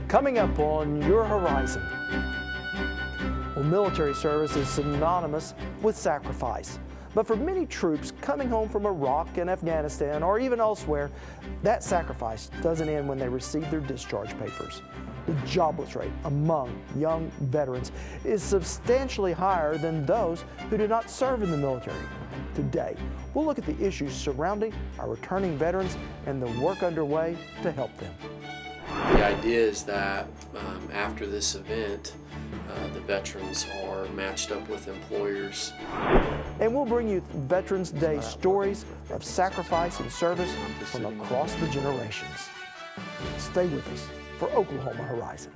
Coming up on your horizon. Well, military service is synonymous with sacrifice. But for many troops coming home from Iraq and Afghanistan or even elsewhere, that sacrifice doesn't end when they receive their discharge papers. The jobless rate among young veterans is substantially higher than those who do not serve in the military. Today, we'll look at the issues surrounding our returning veterans and the work underway to help them. The idea is that after this event, the veterans are matched up with employers. And we'll bring you Veterans Day stories of sacrifice and service from across the generations. Stay with us for Oklahoma Horizon.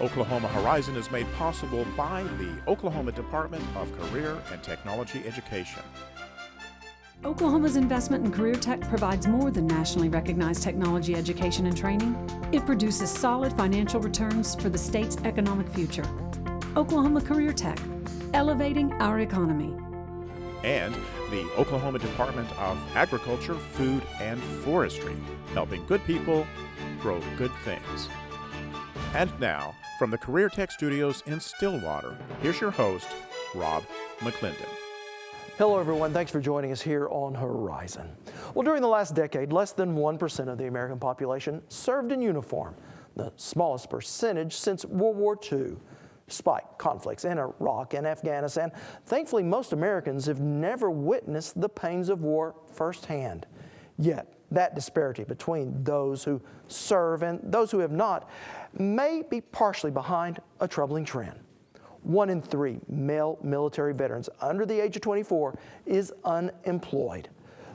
Oklahoma Horizon is made possible by the Oklahoma Department of Career and Technology Education. Oklahoma's investment in Career Tech provides more than nationally recognized technology education and training. It produces solid financial returns for the state's economic future. Oklahoma Career Tech, elevating our economy. And the Oklahoma Department of Agriculture, Food, and Forestry, helping good people grow good things. And now, from the Career Tech Studios in Stillwater, here's your host, Rob McClendon. Hello everyone, thanks for joining us here on Horizon. Well, during the last decade, less than 1% of the American population served in uniform, the smallest percentage since World War II. Despite conflicts in Iraq and Afghanistan, thankfully most Americans have never witnessed the pains of war firsthand. Yet, that disparity between those who serve and those who have not may be partially behind a troubling trend. 1 in 3 male military veterans under the age of 24 is unemployed.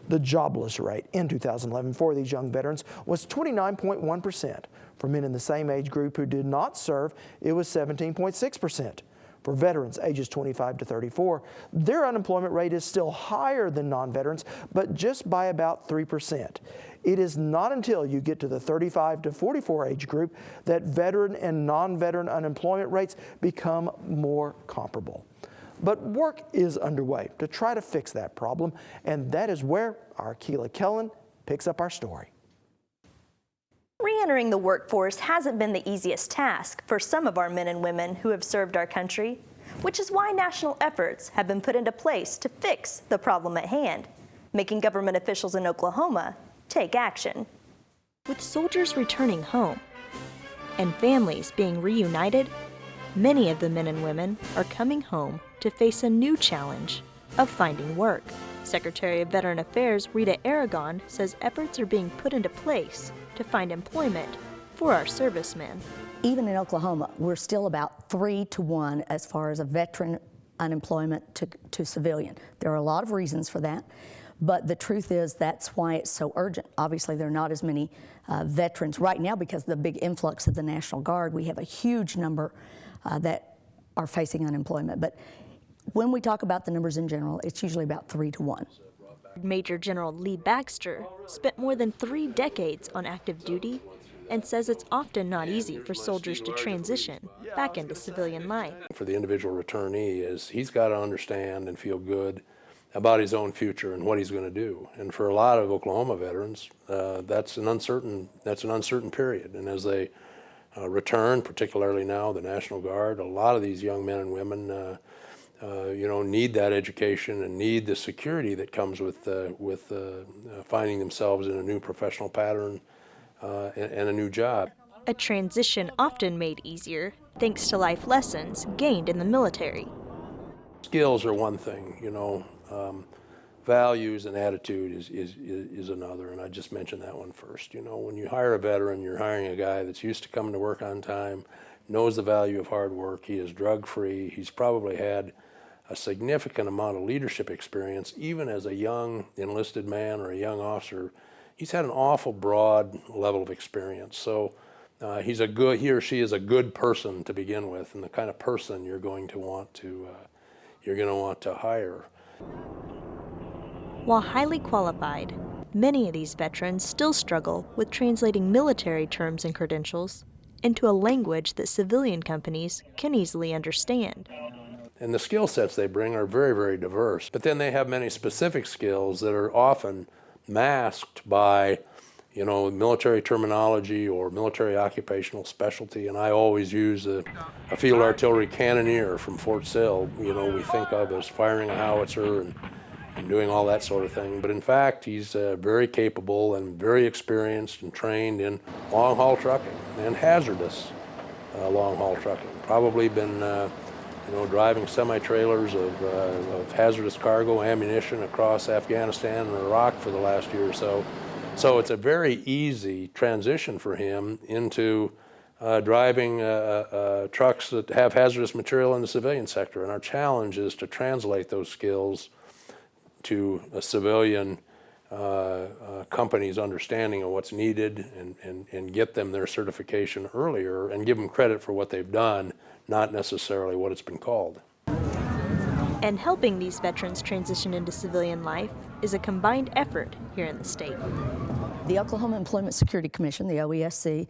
The jobless rate in 2011 for these young veterans was 29.1%. For men in the same age group who did not serve, it was 17.6%. For veterans ages 25 to 34, their unemployment rate is still higher than non-veterans, but just by about 3%. It is not until you get to the 35 to 44 age group that veteran and non-veteran unemployment rates become more comparable. But work is underway to try to fix that problem, and that is where our Keela Kellen picks up our story. Re-entering the workforce hasn't been the easiest task for some of our men and women who have served our country, which is why national efforts have been put into place to fix the problem at hand, making government officials in Oklahoma take action. With soldiers returning home and families being reunited, many of the men and women are coming home to face a new challenge of finding work. Secretary of Veteran Affairs Rita Aragon says efforts are being put into place to find employment for our servicemen. Even in Oklahoma, we're still about 3 to 1 as far as a veteran unemployment to civilian. There are a lot of reasons for that, but the truth is that's why it's so urgent. Obviously, there are not as many veterans right now because of the big influx of the National Guard. We have a huge number that are facing unemployment, but when we talk about the numbers in general, it's usually about 3 to 1. Major General Lee Baxter spent more than 3 decades on active duty and says it's often not easy for soldiers to transition back into civilian life. For the individual returnee is he's got to understand and feel good about his own future and what he's going to do. And for a lot of Oklahoma veterans, that's an uncertain period. And as they return, particularly now the National Guard, a lot of these young men and women need that education and need the security that comes with finding themselves in a new professional pattern and a new job. A transition often made easier thanks to life lessons gained in the military. Skills are one thing, values and attitude is another, and I just mentioned that one first. When you hire a veteran, you're hiring a guy that's used to coming to work on time, knows the value of hard work, he is drug-free, he's probably had a significant amount of leadership experience, even as a young enlisted man or a young officer. He's had an awful broad level of experience. So he or she is a good person to begin with, and the kind of person you're going to want to hire. While highly qualified, many of these veterans still struggle with translating military terms and credentials into a language that civilian companies can easily understand. And the skill sets they bring are very, very diverse. But then they have many specific skills that are often masked by, you know, military terminology or military occupational specialty, and I always use a field artillery cannoneer from Fort Sill, you know, we think of as firing a howitzer and doing all that sort of thing. But in fact, he's very capable and very experienced and trained in long-haul trucking and hazardous long-haul trucking. Probably been, you know, driving semi-trailers of hazardous cargo, ammunition across Afghanistan and Iraq for the last year or so. So it's a very easy transition for him into driving trucks that have hazardous material in the civilian sector. And our challenge is to translate those skills to a civilian company's understanding of what's needed and get them their certification earlier and give them credit for what they've done, not necessarily what it's been called. And helping these veterans transition into civilian life is a combined effort here in the state. The Oklahoma Employment Security Commission, the OESC,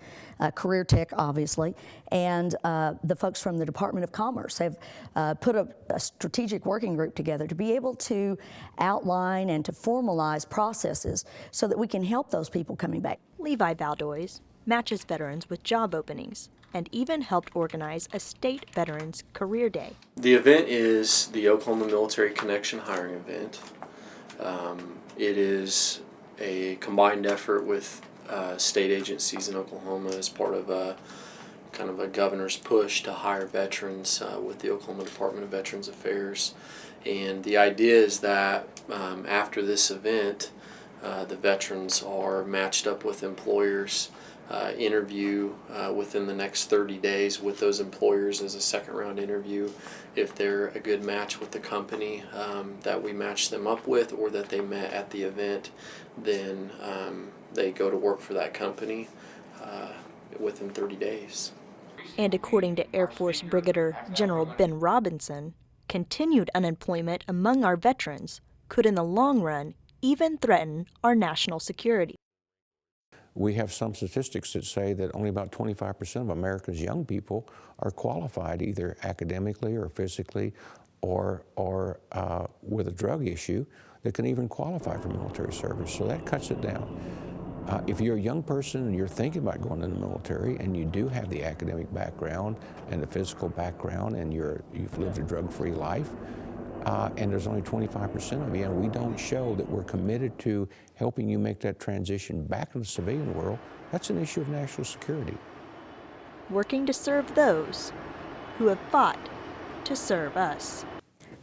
Career Tech, obviously, and the folks from the Department of Commerce have put a strategic working group together to be able to outline and to formalize processes so that we can help those people coming back. Levi Valdois matches veterans with job openings and even helped organize a state veterans career day. The event is the Oklahoma Military Connection hiring event. It is a combined effort with state agencies in Oklahoma as part of a kind of a governor's push to hire veterans with the Oklahoma Department of Veterans Affairs. And the idea is that after this event, the veterans are matched up with employers, interview within the next 30 days with those employers as a second round interview. If they're a good match with the company that we match them up with or that they met at the event, then they go to work for that company within 30 days. And according to Air Force Brigadier General Ben Robinson, continued unemployment among our veterans could in the long run even threaten our national security. We have some statistics that say that only about 25% of America's young people are qualified either academically or physically or with a drug issue that can even qualify for military service. So that cuts it down. If you're a young person and you're thinking about going in the military and you do have the academic background and the physical background and you've lived a drug-free life, and there's only 25% of you, and we don't show that we're committed to helping you make that transition back into the civilian world, that's an issue of national security. Working to serve those who have fought to serve us.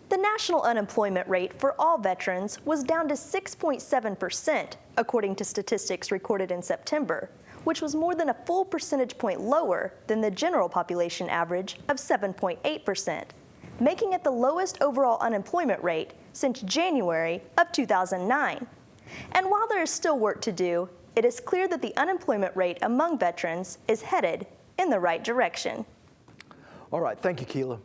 The national unemployment rate for all veterans was down to 6.7%, according to statistics recorded in September, which was more than a full percentage point lower than the general population average of 7.8%. Making it the lowest overall unemployment rate since January of 2009. And while there is still work to do, it is clear that the unemployment rate among veterans is headed in the right direction. All right, thank you, Keela.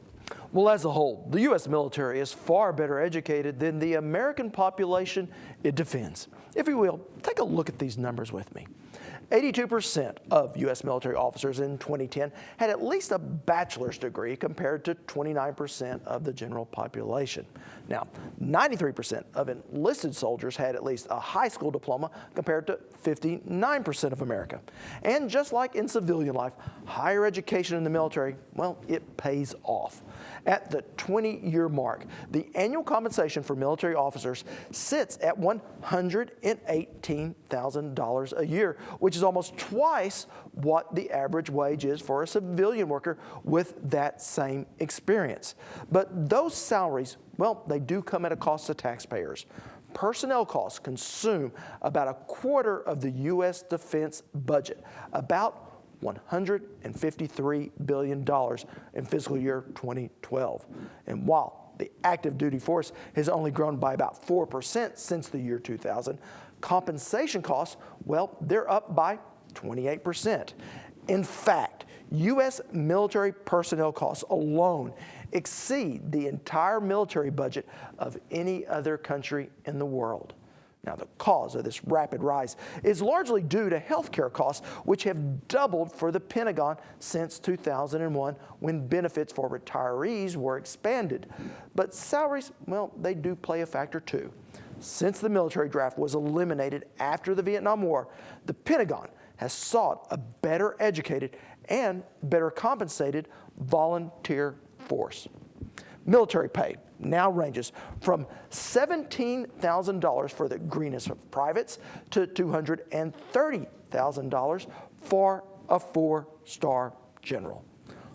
Well, as a whole, the U.S. military is far better educated than the American population it defends. If you will, take a look at these numbers with me. 82% of U.S. military officers in 2010 had at least a bachelor's degree compared to 29% of the general population. Now, 93% of enlisted soldiers had at least a high school diploma compared to 59% of America. And just like in civilian life, higher education in the military, well, it pays off. At the 20-year mark, the annual compensation for military officers sits at $118,000 a year, which is almost twice what the average wage is for a civilian worker with that same experience. But those salaries, well, they do come at a cost to taxpayers. Personnel costs consume about a quarter of the U.S. defense budget, about $153 billion in fiscal year 2012. And while the active duty force has only grown by about 4% since the year 2000, compensation costs, well, they're up by 28%. In fact, U.S. military personnel costs alone exceed the entire military budget of any other country in the world. Now, the cause of this rapid rise is largely due to healthcare costs, which have doubled for the Pentagon since 2001, when benefits for retirees were expanded. But salaries, well, they do play a factor too. Since the military draft was eliminated after the Vietnam War, the Pentagon has sought a better educated and better compensated volunteer force. Military pay now ranges from $17,000 for the greenest of privates to $230,000 for a 4-star general.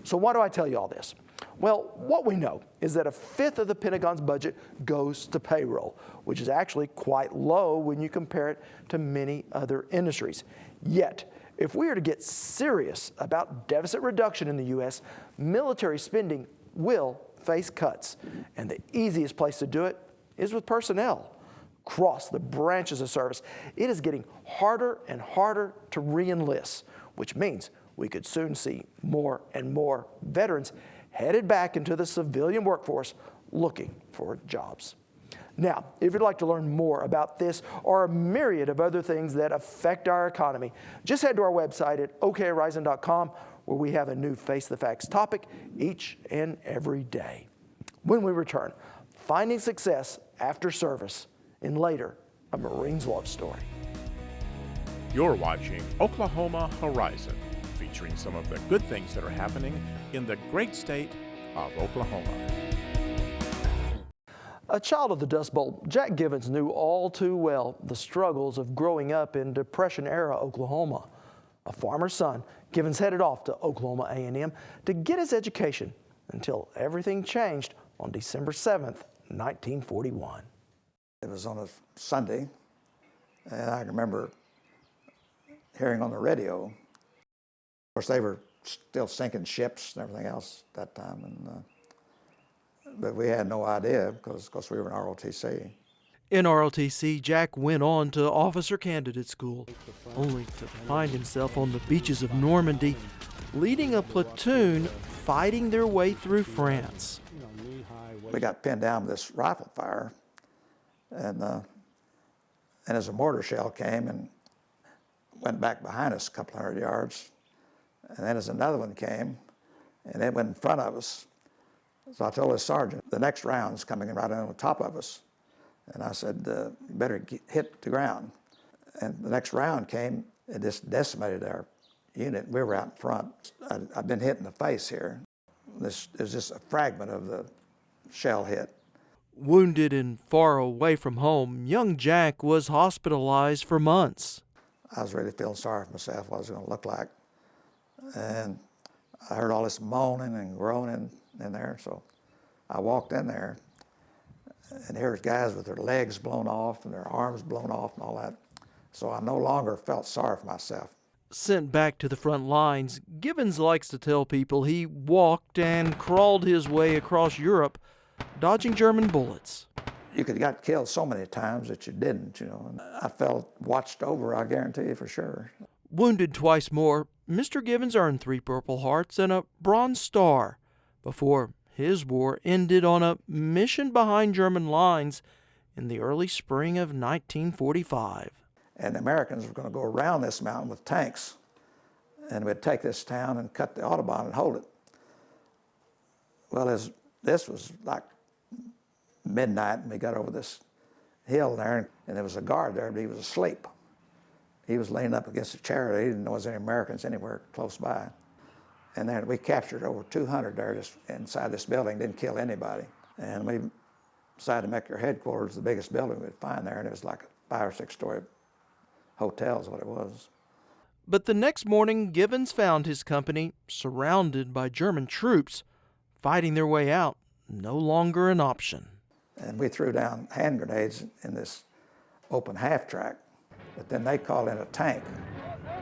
So why do I tell you all this? Well, what we know is that a fifth of the Pentagon's budget goes to payroll, which is actually quite low when you compare it to many other industries. Yet, if we are to get serious about deficit reduction in the U.S., military spending will face cuts. And the easiest place to do it is with personnel. Across the branches of service, it is getting harder and harder to re-enlist, which means we could soon see more and more veterans headed back into the civilian workforce looking for jobs. Now, if you'd like to learn more about this or a myriad of other things that affect our economy, just head to our website at okhorizon.com, where we have a new Face the Facts topic each and every day. When we return, finding success after service in later, a Marine's love story. You're watching Oklahoma Horizon, featuring some of the good things that are happening in the great state of Oklahoma. A child of the Dust Bowl, Jack Givens knew all too well the struggles of growing up in Depression-era Oklahoma. A farmer's son, Givens headed off to Oklahoma A&M to get his education until everything changed on December 7th, 1941. It was on a Sunday, and I remember hearing on the radio. Of course, they were still sinking ships and everything else at that time, and but we had no idea because we were in ROTC. In ROTC, Jack went on to officer candidate school, only to find himself on the beaches of Normandy, leading a platoon fighting their way through France. We got pinned down with this rifle fire, and as a mortar shell came and went back behind us a couple hundred yards, and then as another one came, and it went in front of us. So I told the sergeant, the next round's coming right on the top of us. And I said, you better hit the ground. And the next round came, it just decimated our unit. We were out in front. I've been hit in the face here. This is just a fragment of the shell hit. Wounded and far away from home, young Jack was hospitalized for months. I was really feeling sorry for myself, what I was going to look like. And I heard all this moaning and groaning in there, so I walked in there, and here's guys with their legs blown off and their arms blown off and all that. So I no longer felt sorry for myself. Sent back to the front lines, Givens likes to tell people he walked and crawled his way across Europe, dodging German bullets. You could have got killed so many times that you didn't, And I felt watched over, I guarantee you for sure. Wounded twice more, Mr. Givens earned 3 Purple Hearts and a Bronze Star before his war ended on a mission behind German lines in the early spring of 1945. And the Americans were going to go around this mountain with tanks, and we'd take this town and cut the Autobahn and hold it. Well, this was like midnight, and we got over this hill there, and there was a guard there, but he was asleep. He was leaning up against a chair. He didn't know there was any Americans anywhere close by. And then we captured over 200 there just inside this building, didn't kill anybody. And we decided to make our headquarters the biggest building we'd find there, and it was like a 5 or 6 story hotel is what it was. But the next morning, Givens found his company surrounded by German troops, fighting their way out, no longer an option. And we threw down hand grenades in this open half-track, but then they called in a tank,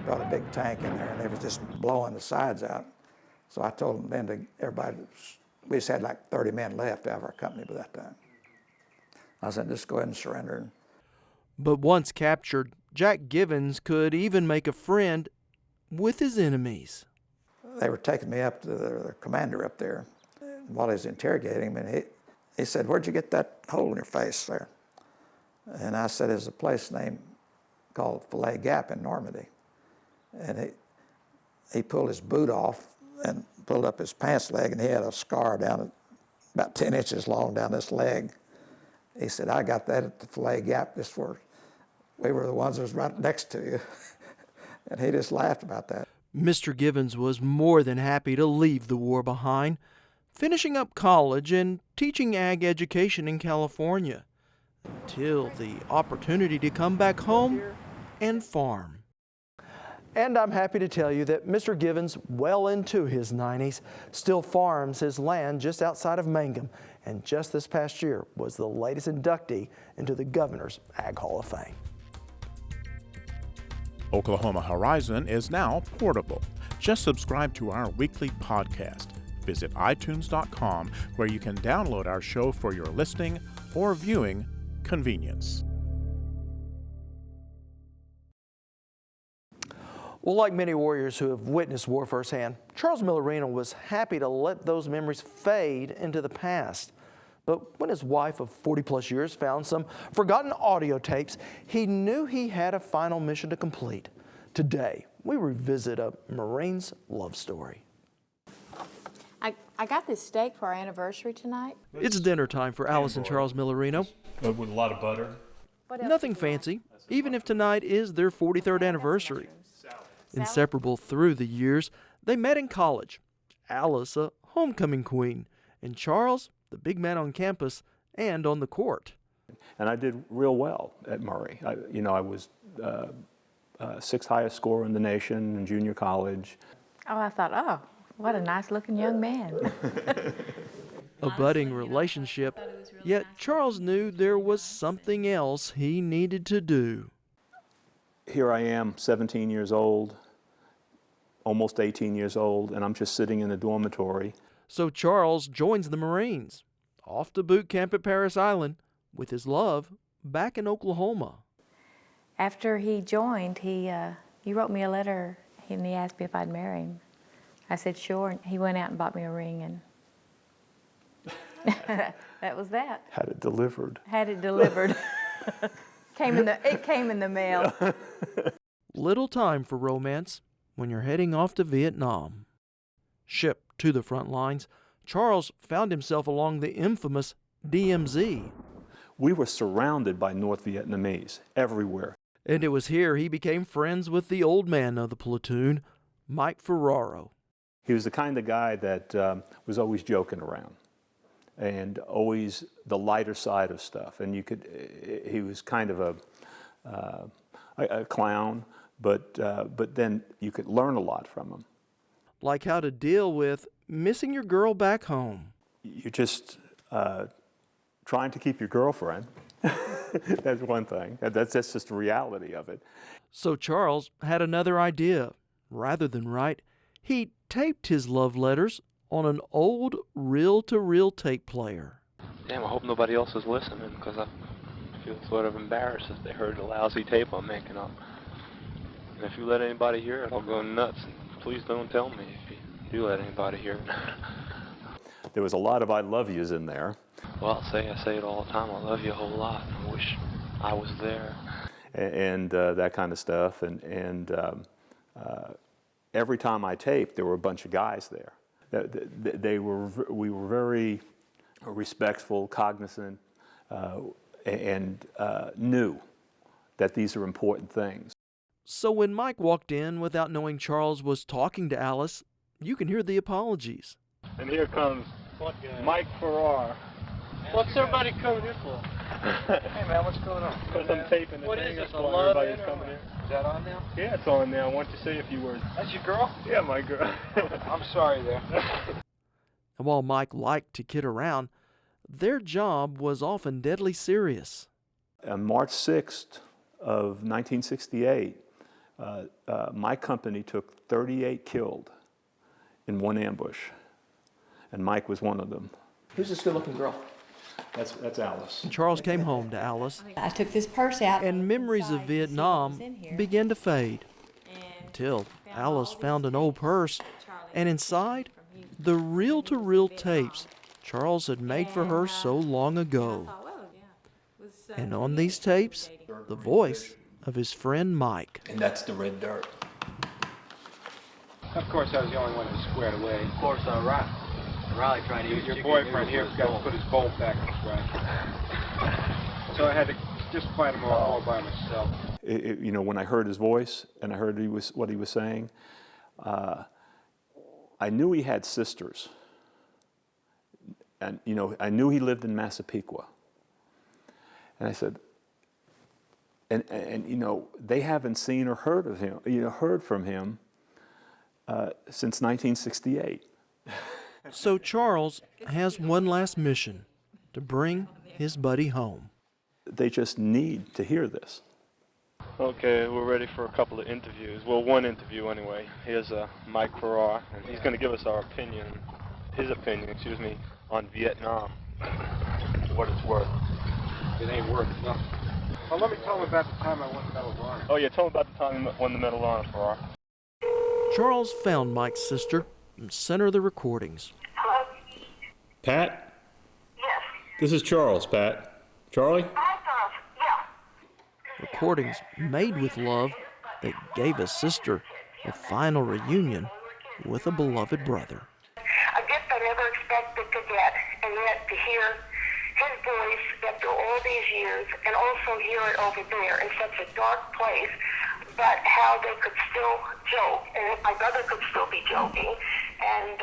brought a big tank in there, and they was just blowing the sides out. So I told them then to everybody, we just had like 30 men left out of our company by that time. I said, just go ahead and surrender. But once captured, Jack Givens could even make a friend with his enemies. They were taking me up to the commander up there. While he was interrogating him, and he said, where'd you get that hole in your face there? And I said, there's a place called Fillet Gap in Normandy. And he pulled his boot off and pulled up his pants leg, and he had a scar down about 10 inches long down this leg. He said, I got that at the Filet Gap just for, we were the ones that was right next to you. And he just laughed about that. Mr. Givens was more than happy to leave the war behind, finishing up college and teaching ag education in California, until the opportunity to come back home and farm. And I'm happy to tell you that Mr. Givens, well into his 90s, still farms his land just outside of Mangum, and just this past year was the latest inductee into the Governor's Ag Hall of Fame. Oklahoma Horizon is now portable. Just subscribe to our weekly podcast. Visit iTunes.com, where you can download our show for your listening or viewing convenience. Well, like many warriors who have witnessed war firsthand, Charles Millerino was happy to let those memories fade into the past. But when his wife of 40-plus years found some forgotten audio tapes, he knew he had a final mission to complete. Today, we revisit a Marine's love story. I got this steak for our anniversary tonight. It's dinner time for Alice and Charles Millerino. With a lot of butter. Nothing fancy, even if tonight is their 43rd anniversary. Inseparable through the years, they met in college. Alice, a homecoming queen, and Charles, the big man on campus and on the court. And I did real well at Murray. I was sixth highest scorer in the nation in junior college. Oh, I thought, oh, what a nice looking young man. A budding relationship, yet Charles knew there was something else he needed to do. Here I am, 17 years old, almost 18 years old, and I'm just sitting in the dormitory. So Charles joins the Marines, off to boot camp at Parris Island, with his love back in Oklahoma. After he joined, he wrote me a letter and he asked me if I'd marry him. I said sure, and he went out and bought me a ring, and that was that. Had it delivered. Had it delivered. It came in the mail. Little time for romance when you're heading off to Vietnam. Shipped to the front lines, Charles found himself along the infamous DMZ. We were surrounded by North Vietnamese everywhere. And it was here he became friends with the old man of the platoon, Mike Ferraro. He was the kind of guy that was always joking around and always the lighter side of stuff. And he was kind of a clown, but then you could learn a lot from him. Like how to deal with missing your girl back home. You're just trying to keep your girlfriend. That's one thing. That's just the reality of it. So Charles had another idea. Rather than write, he taped his love letters on an old reel-to-reel tape player. Damn, I hope nobody else is listening, because I feel sort of embarrassed if they heard the lousy tape I'm making up. And if you let anybody hear it, I'll go nuts. Please don't tell me if you do let anybody hear it. There was a lot of I love yous in there. Well, I say it all the time. I love you a whole lot. I wish I was there. And that kind of stuff. And every time I taped, there were a bunch of guys there. We were very respectful, cognizant, and knew that these are important things. So when Mike walked in without knowing Charles was talking to Alice, you can hear the apologies. And here comes Mike Farrar. What's everybody coming here for? Hey man, what's going on? Because I'm taping the thing. That's why everybody's coming here. Is that on now? Yeah, it's on now. I want you to say a few words. That's your girl? Yeah, my girl. I'm sorry there. And while Mike liked to kid around, their job was often deadly serious. On March 6th of 1968, my company took 38 killed in one ambush, and Mike was one of them. Who's this good-looking girl? That's Alice. And Charles came home to Alice. I took this purse out. And memories of Vietnam began to fade until Alice found an old purse, and inside, the reel-to-reel tapes Charles had made for her so long ago. And on these tapes, the voice of his friend Mike. And that's the red dirt. Of course, I was the only one who squared away. Of course, Riley tried to use your boyfriend here has got to put his bolt back right. so I had to just fight them all by myself. You know, when I heard his voice and I heard what he was saying, I knew he had sisters. And, you know, I knew he lived in Massapequa. And I said, and you know, they haven't seen or heard of him, heard from him since 1968. So Charles has one last mission, to bring his buddy home. They just need to hear this. Okay, we're ready for a couple of interviews. Well, one interview anyway. Here's Mike Farrar, and he's going to give us his opinion, on Vietnam. For what it's worth. It ain't worth nothing. Well, let me tell him about the time I won the Medal of Honor. Oh yeah, tell him about the time you won the Medal of Honor, Farrar. Charles found Mike's sister and sent her the recordings. Hello? Pat? Yes. This is Charles, Pat. Charlie? Hi, Charles. Yeah. Recordings made with love that gave his sister a final reunion with a beloved brother. A gift I never expected to get, and yet to hear his voice after all these years, and also hear it over there in such a dark place, but how they could still joke, and my brother could still be joking, and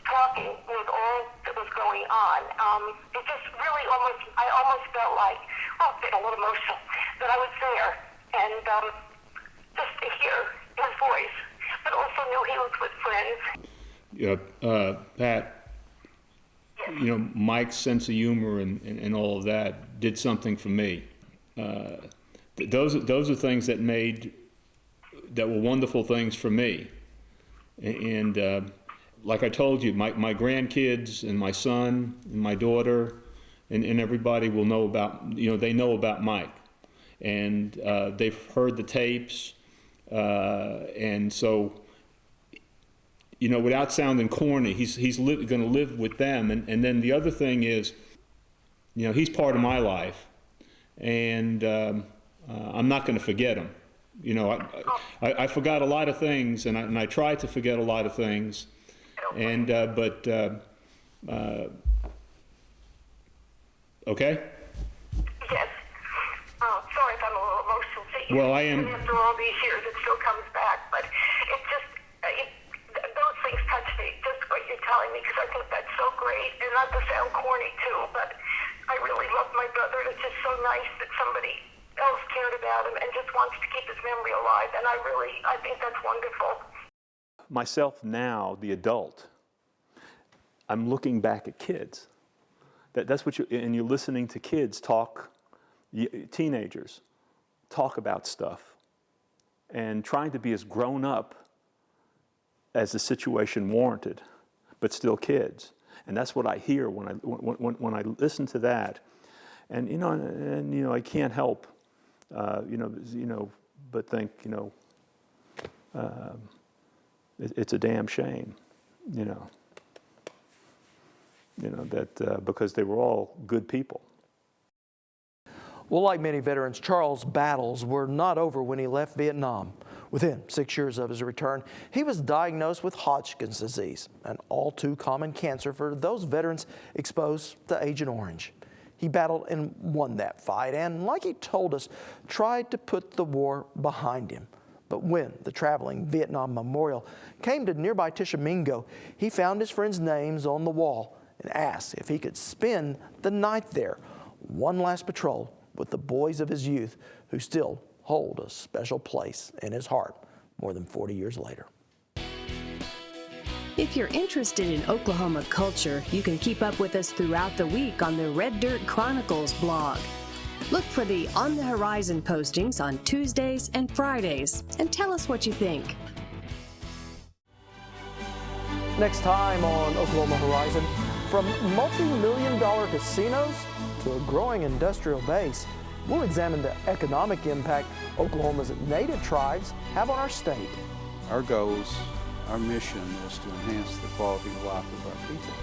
talking with all that was going on. It just really I almost felt like, getting a little emotional, that I was there, and just to hear his voice, but also knew he was with friends. Yeah, Pat, you know, Mike's sense of humor and all of that did something for me. Those are things that were wonderful things for me. And like I told you, my grandkids and my son and my daughter and everybody will know about, they know about Mike. And they've heard the tapes. And so, without sounding corny, he's going to live with them. And then the other thing is, he's part of my life. And I'm not going to forget him. I forgot a lot of things, and I tried to forget a lot of things. And, okay? Yes. Sorry if I'm a little emotional. Well, I am. After all these years, it still comes back. But it just, those things touch me, just what you're telling me, because I think that's so great. And not to sound corny, too, but I really love my brother. It's just so nice that somebody else cared about him and just wants to keep his memory alive. And I think that's wonderful. Myself now, the adult, I'm looking back at kids. That's what and you're listening to kids talk, teenagers talk about stuff, and trying to be as grown up as the situation warranted, but still kids. And that's what I hear when I listen to that. And I can't help, but think, it's a damn shame, that because they were all good people. Well, like many veterans, Charles' battles were not over when he left Vietnam. Within 6 years of his return, he was diagnosed with Hodgkin's disease, an all too common cancer for those veterans exposed to Agent Orange. He battled and won that fight, and like he told us, tried to put the war behind him. But when the traveling Vietnam Memorial came to nearby Tishomingo, he found his friends' names on the wall and asked if he could spend the night there. One last patrol with the boys of his youth who still hold a special place in his heart more than 40 years later. If you're interested in Oklahoma culture, you can keep up with us throughout the week on the Red Dirt Chronicles blog. Look for the On the Horizon postings on Tuesdays and Fridays, and tell us what you think. Next time on Oklahoma Horizon, from multi-million-dollar casinos to a growing industrial base, we'll examine the economic impact Oklahoma's native tribes have on our state. Our goals, our mission is to enhance the quality of life of our people.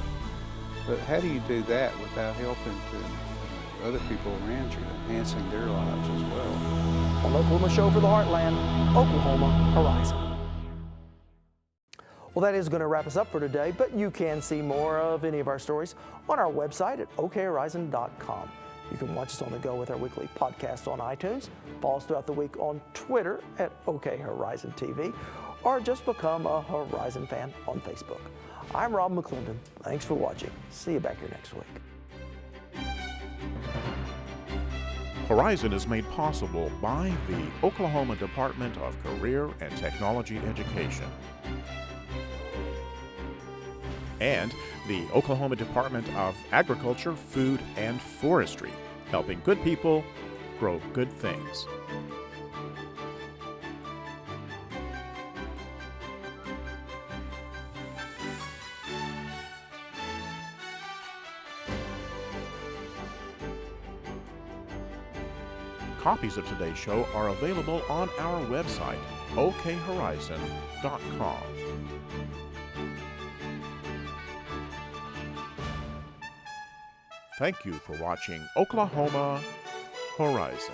But how do you do that without helping to other people around you, enhancing their lives as well? On Oklahoma Show for the Heartland, Oklahoma Horizon. Well, that is going to wrap us up for today, but you can see more of any of our stories on our website at okhorizon.com. You can watch us on the go with our weekly podcast on iTunes. Follow us throughout the week on Twitter at OK Horizon TV, or just become a Horizon fan on Facebook. I'm Rob McClendon. Thanks for watching. See you back here next week. Horizon is made possible by the Oklahoma Department of Career and Technology Education and the Oklahoma Department of Agriculture, Food, and Forestry, helping good people grow good things. Copies of today's show are available on our website, okhorizon.com. Thank you for watching Oklahoma Horizon.